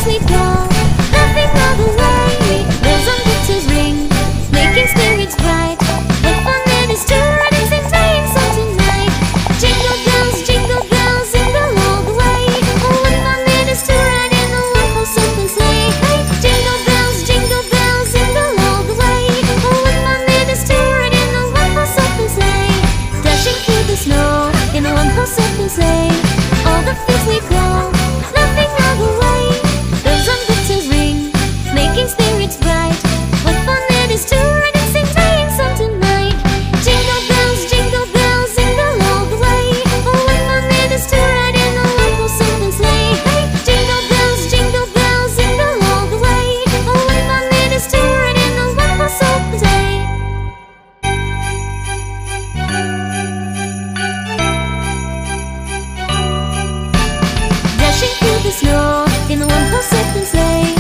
we go, laughing all the way. Bells on guitars ring, making spirits bright. What fun it is to ride and sing playing song tonight. Jingle bells, jingle all the way. Oh, what fun it is to ride in a one-horse open sleigh. Hey, jingle bells, jingle all the way. Oh, what fun it is to ride in a one-horse open sleigh. Dashing through the snow in a one-horse open sleigh. All the fields we go, laughing all the way. Bells on guitars ring, making spirits bright. What fun it is to ride and sing playing song tonight. Jingle bells, jingle all the way. Oh, what fun it is to ride in a one-horse open sleigh. Hey, jingle bells, all the way. Oh, what fun it is to ride in a one-horse open sleigh. Dashing through the snow in a one-horse open sleigh.